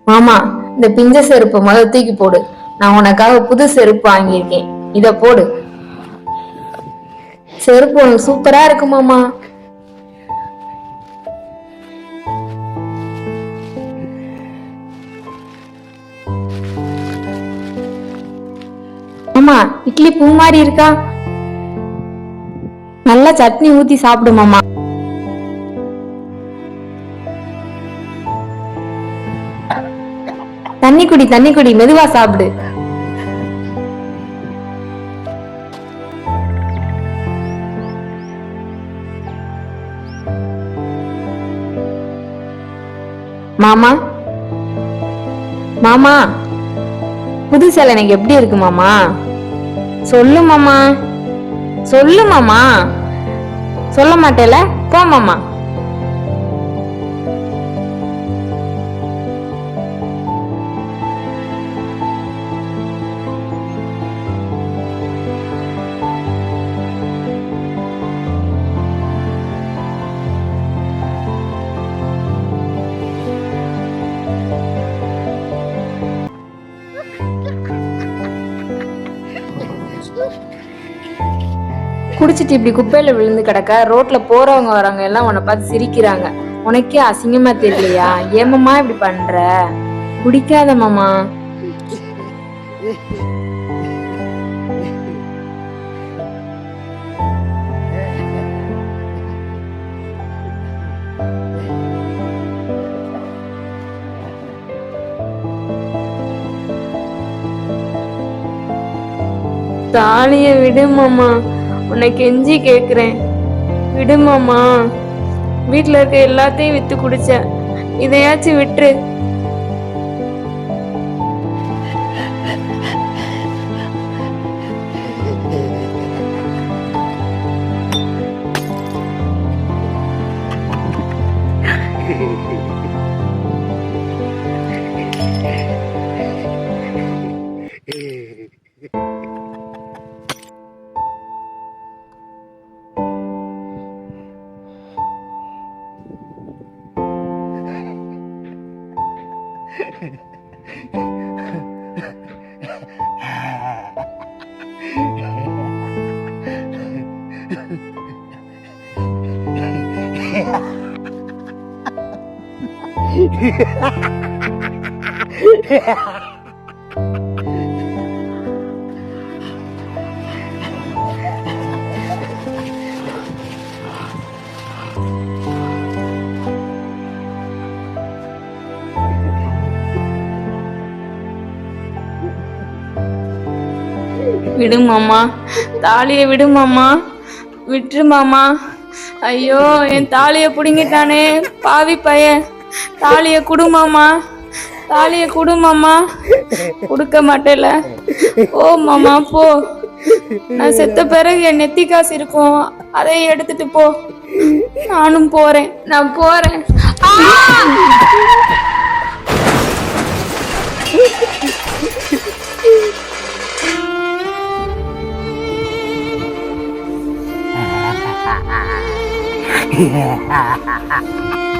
மாமா, இந்த பிஞ்ச செருப்பு முதல்ல தூக்கி போடு. நான் உனக்காக புது செருப்பு வாங்கியிருக்கேன், இத போடு. செருப்பு உனக்கு சூப்பரா இருக்கு மாமா. மாமா, இட்லி பூ மாதிரி இருக்கா? நல்லா சட்னி ஊத்தி சாப்பிடு மாமா. தண்ணி குடி, தண்ணி குடி, மெதுவா சாப்பிடு. மாமா, மாமா, புது சேலை எனக்கு எப்படி இருக்கு மாமா? சொல்லு மாமா, சொல்லு மாமா. சொல்ல மாட்டேல, போ மாமா. குடிச்சிட்டு இப்படி குப்பையில விழுந்து கிடக்க, ரோட்ல போறவங்க வரவங்க எல்லாம் உன்னை பார்த்து சிரிக்கிறாங்க. உனக்கே அசிங்கமா தெரியலையா? ஏமாமா இப்படி பண்ற? குடிக்காத மாமா. தாலிய விடு மாமா, உன்னை கெஞ்சி கேக்குறேன், விடு மாமா. வீட்டுல இருக்க எல்லாத்தையும் வித்து குடிச்ச, இதையாச்சும் விட்டுரு. விடு மாமா, தாலிய விடு மாமா, விட்டுரு மாமா. ஐயோ, என் தாலிய புடுங்கிட்டானே பாவி பையன். தாலிய குடு மாமா, தாலிய குடு மாமா. கொடுக்க மாட்டேல, போ மாமா போ. நான் செத்த பிறகு என் நெத்தி காசு இருக்கும், அதை எடுத்துட்டு போ. நானும் போறேன், நான் போறேன். Ha ha ha ha.